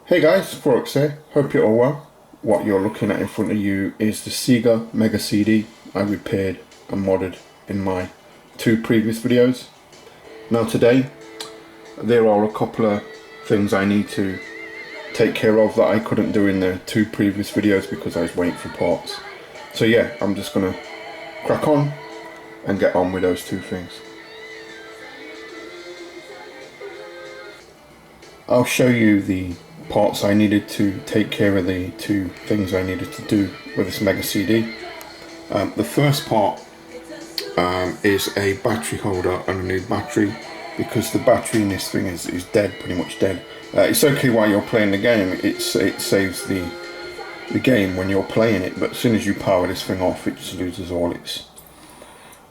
Hey guys, Forex here. Hope you're all well. What you're looking at in front of you is the SEGA Mega CD I repaired and modded in my two previous videos. Now today, there are a couple of things I need to take care of that I couldn't do in the two previous videos because I was waiting for parts. So yeah, I'm just gonna crack on and get on with those two things. I'll show you the parts I needed to take care of the two things I needed to do with this Mega CD. The first part is a battery holder and a new battery, because the battery in this thing is dead, pretty much dead. It's okay while you're playing the game, it saves the game when you're playing it, but as soon as you power this thing off it just loses all its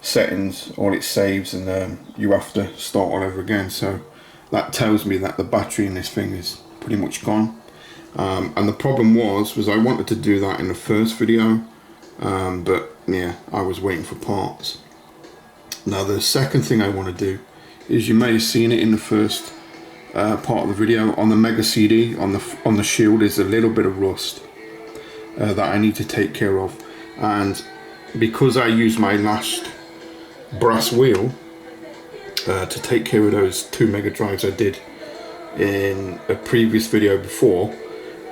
settings, all its saves, and you have to start all over again. So that tells me that the battery in this thing is pretty much gone. And the problem was I wanted to do that in the first video, but yeah, I was waiting for parts. Now the second thing I want to do is, you may have seen it in the first part of the video, on the Mega CD, on the shield is a little bit of rust that I need to take care of. And because I used my last brass wheel to take care of those two Mega Drives I did in a previous video before,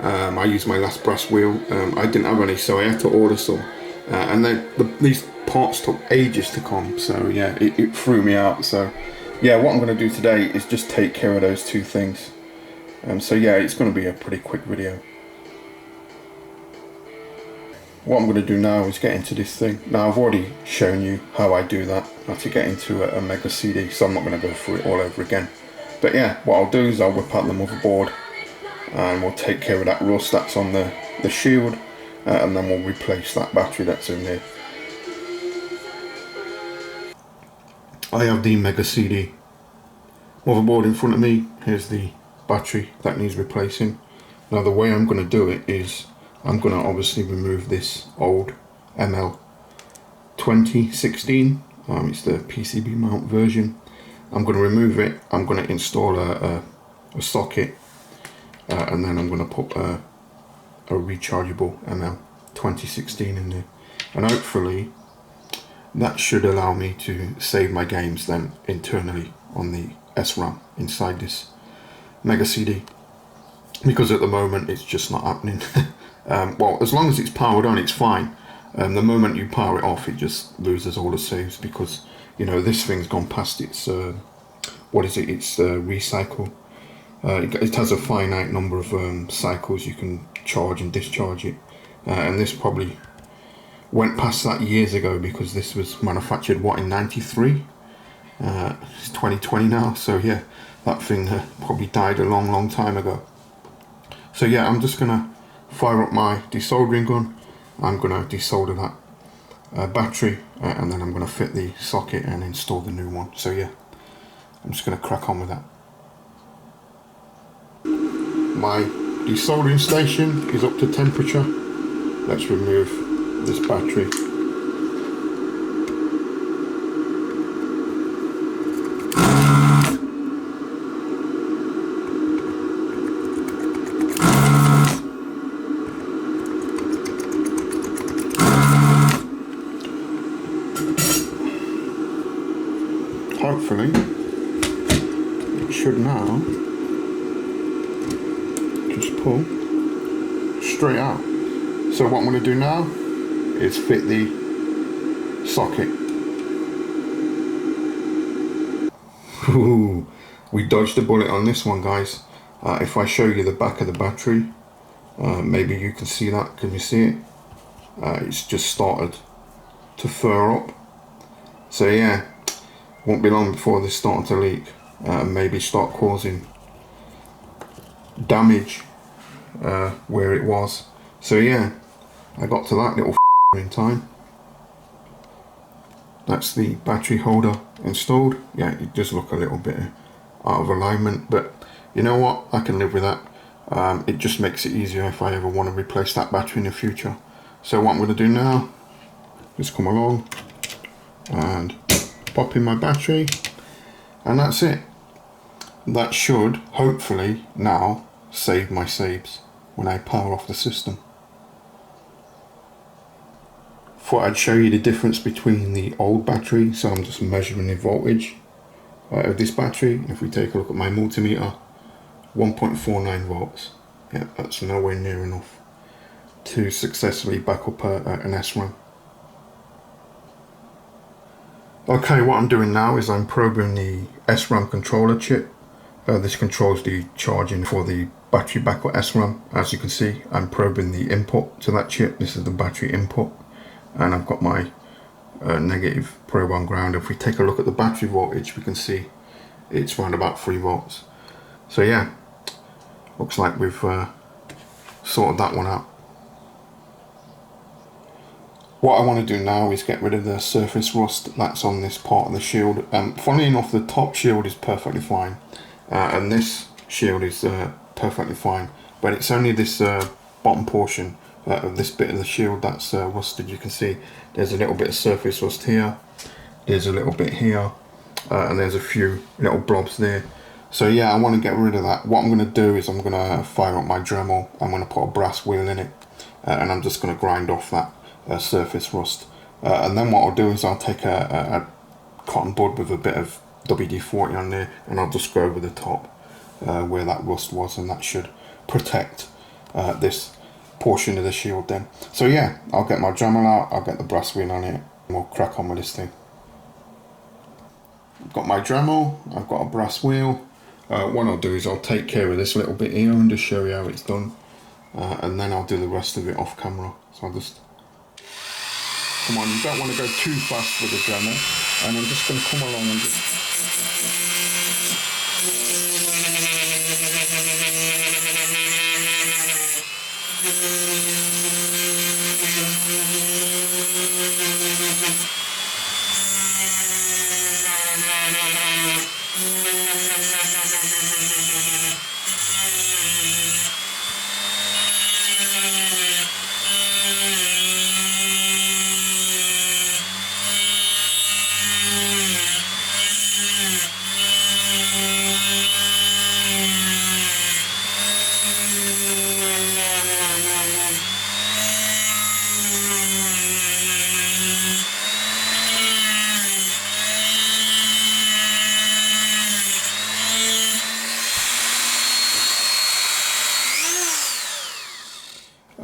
I used my last brass wheel. I didn't have any, so I had to order some, and these parts took ages to come, so yeah, it threw me out. So yeah, what I'm going to do today is just take care of those two things. So yeah, it's going to be a pretty quick video. What I'm going to do now is get into this thing. Now I've already shown you how I do that, how to get into a Mega CD, so I'm not going to go through it all over again. But yeah, what I'll do is I'll whip out the motherboard and we'll take care of that rust that's on the shield, and then we'll replace that battery that's in there. I have the Mega CD motherboard in front of me. Here's the battery that needs replacing. Now the way I'm going to do it is, I'm going to obviously remove this old ML 2016, it's the PCB mount version. I'm going to remove it, I'm going to install a socket, and then I'm going to put a rechargeable ML 2016 in there, and hopefully that should allow me to save my games then internally on the SRAM inside this Mega CD, because at the moment it's just not happening. Well, as long as it's powered on, it's fine. The moment you power it off, it just loses all the saves, because you know this thing's gone past its what is it? It's recycle. It has a finite number of cycles you can charge and discharge it, and this probably went past that years ago, because this was manufactured what, in '93. It's 2020 now, so yeah, that thing probably died a long time ago. So yeah, I'm just gonna fire up my desoldering gun. I'm gonna desolder that battery, and then I'm gonna fit the socket and install the new one. So yeah, I'm just gonna crack on with that. My desoldering station is up to temperature. Let's remove this battery. Hopefully it should now just pull straight out. So what I'm going to do now is fit the socket. Ooh, we dodged a bullet on this one, guys. If I show you the back of the battery, maybe you can see that. Can you see it? It's just started to fur up. So yeah, won't be long before this starts to leak, and maybe start causing damage where it was. So yeah, I got to that little in time. That's the battery holder installed. Yeah, it does look a little bit out of alignment, but you know what, I can live with that. It just makes it easier if I ever want to replace that battery in the future. So what I'm going to do now, just come along and pop in my battery, and that's it. That should hopefully now save my saves when I power off the system. Thought I'd show you the difference between the old battery, so I'm just measuring the voltage of this battery. If we take a look at my multimeter, 1.49 volts. Yeah, that's nowhere near enough to successfully back up an SRAM. Okay, what I'm doing now is I'm probing the SRAM controller chip. This controls the charging for the battery backup SRAM. As you can see, I'm probing the input to that chip. This is the battery input, and I've got my negative probe on ground. If we take a look at the battery voltage, we can see it's around about 3 volts. So yeah, looks like we've sorted that one out. What I want to do now is get rid of the surface rust that's on this part of the shield. Funnily enough, the top shield is perfectly fine, and this shield is perfectly fine, but it's only this bottom portion of this bit of the shield that's rusted. You can see there's a little bit of surface rust here, there's a little bit here, and there's a few little blobs there. So yeah, I want to get rid of that. What I'm going to do is I'm going to fire up my Dremel. I'm going to put a brass wheel in it, and I'm just going to grind off that surface rust. And then what I'll do is I'll take a cotton bud with a bit of WD-40 on there, and I'll just go over the top where that rust was, and that should protect this portion of the shield then. So yeah, I'll get my Dremel out, I'll get the brass wheel on it, and we'll crack on with this thing. I've got my Dremel, I've got a brass wheel. What I'll do is I'll take care of this little bit here and just show you how it's done, and then I'll do the rest of it off camera. So I'll just, come on, you don't want to go too fast with the Dremel, and I'm just going to come along and just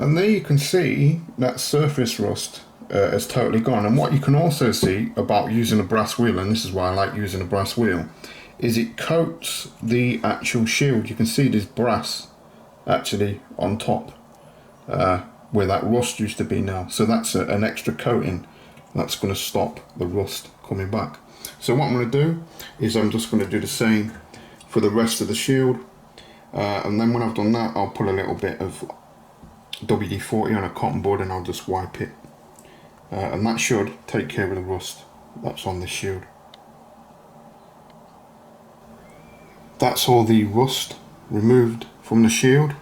and there you can see that surface rust is totally gone. And what you can also see about using a brass wheel, and this is why I like using a brass wheel, is it coats the actual shield. You can see there's brass actually on top where that rust used to be now. So that's an extra coating that's going to stop the rust coming back. So what I'm going to do is I'm just going to do the same for the rest of the shield, and then when I've done that, I'll put a little bit of WD-40 on a cotton bud and I'll just wipe it, and that should take care of the rust that's on the shield. That's all the rust removed from the shield.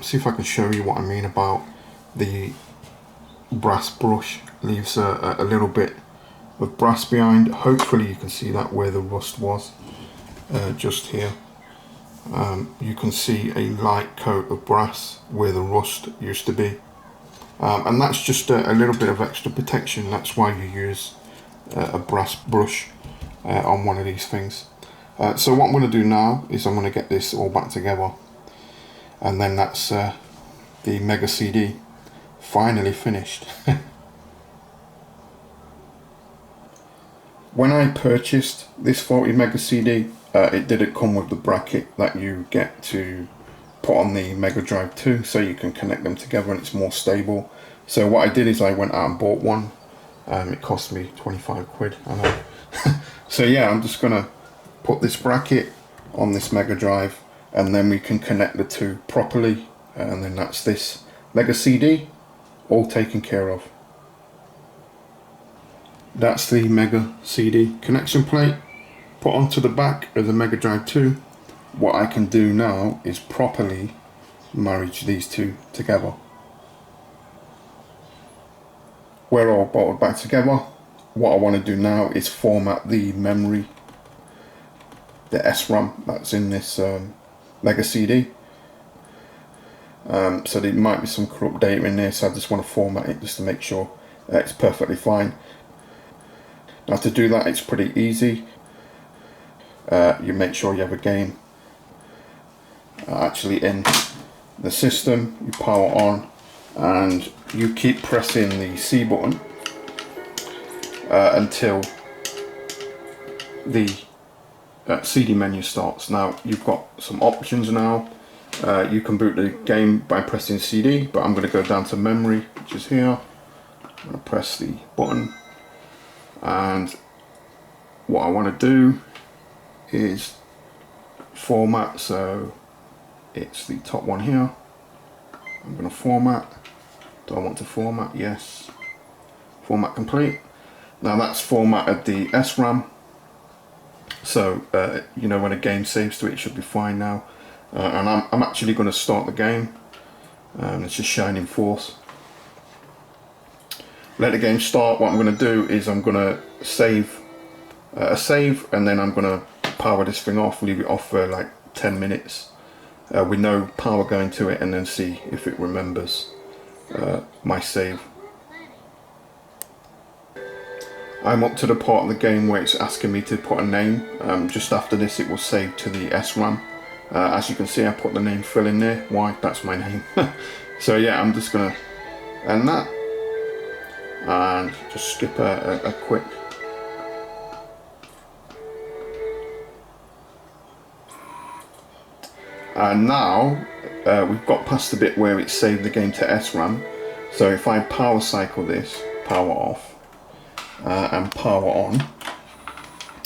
See if I can show you what I mean about the brass brush. Leaves a little bit of brass behind. Hopefully you can see that where the rust was, just here. You can see a light coat of brass where the rust used to be, and that's just a little bit of extra protection. That's why you use a brass brush on one of these things. So what I'm going to do now is I'm going to get this all back together, and then that's the megacd finally finished. When I purchased this faulty megacd, it didn't come with the bracket that you get to put on the Mega Drive 2, so you can connect them together and it's more stable. So what I did is I went out and bought one. It cost me 25 quid, I know. So yeah, I'm just gonna put this bracket on this Mega Drive, and then we can connect the two properly, and then that's this megacd all taken care of. That's the megacd connection plate put onto the back of the Mega Drive 2. What I can do now is properly marriage these two together. We're all bolted back together. What I want to do now is format the memory, the SRAM that's in this megacd. so there might be some corrupt data in there, so I just want to format it just to make sure it's perfectly fine. Now to do that, it's pretty easy. You make sure you have a game actually in the system, you power on, and you keep pressing the C button until the CD menu starts. Now you've got some options now. You can boot the game by pressing CD, but I'm going to go down to memory, which is here. I'm going to press the button, and what I want to do is format, so it's the top one here. I'm going to format. Do I want to format? Yes. Format complete. Now that's formatted the SRAM, so you know, when a game saves to it, it should be fine now. And I'm actually going to start the game. It's just Shining Force. Let the game start. What I'm going to do is I'm going to save a save, and then I'm going to power this thing off, leave it off for like 10 minutes with no power going to it, and then see if it remembers my save. I'm up to the part of the game where it's asking me to put a name. Just after this it will save to the SRAM. As you can see, I put the name Phil in there. Why? That's my name. So yeah, I'm just gonna end that and just skip a quick. And now we've got past the bit where it saved the game to SRAM. So if I power cycle this, power off, and power on,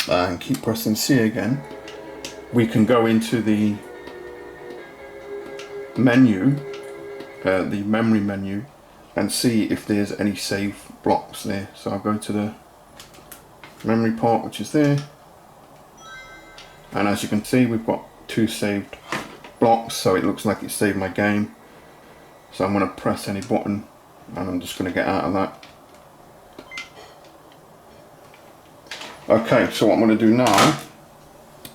and keep pressing C again, we can go into the menu, the memory menu, and see if there's any save blocks there. So I'll go to the memory part, which is there, and as you can see, we've got 2 saved blocks, so it looks like it saved my game. So I'm going to press any button, and I'm just going to get out of that. Okay, so what I'm going to do now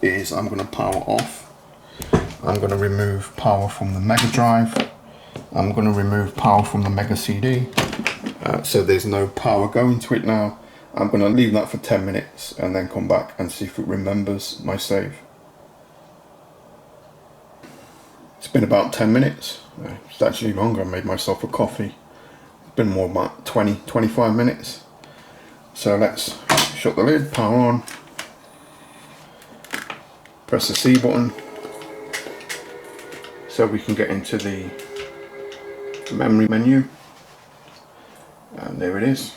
is I'm going to power off. I'm going to remove power from the Mega Drive. I'm going to remove power from the Mega CD. So there's no power going to it now. I'm going to leave that for 10 minutes and then come back and see if it remembers my save. It's been about 10 minutes. It's actually longer. I made myself a coffee. It's been more about 20-25 minutes. So let's shut the lid, power on, press the C button so we can get into the memory menu, and there it is.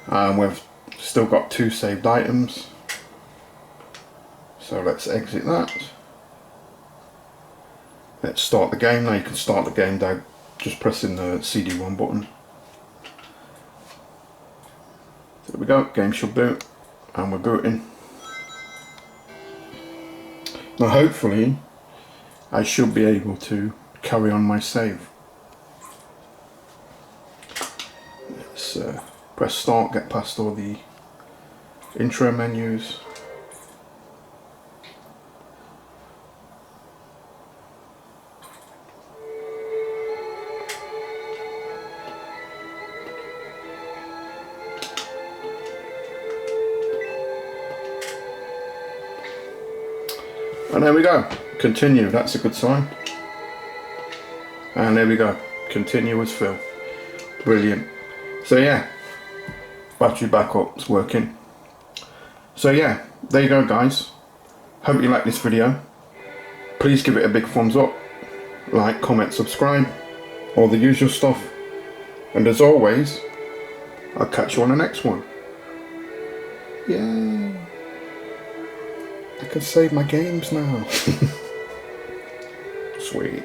And we've still got 2 saved items, so let's exit that. Let's start the game. Now you can start the game by just pressing the CD1 button. There we go, game should boot, and we're booting. Now hopefully I should be able to carry on my save. Let's press start, get past all the intro menus. And there we go, continue, that's a good sign. And there we go, continue as Phil. Brilliant. So yeah, battery backup's working. So yeah, there you go guys. Hope you like this video. Please give it a big thumbs up, like, comment, subscribe, all the usual stuff. And as always, I'll catch you on the next one. Yay! I can save my games now. Sweet.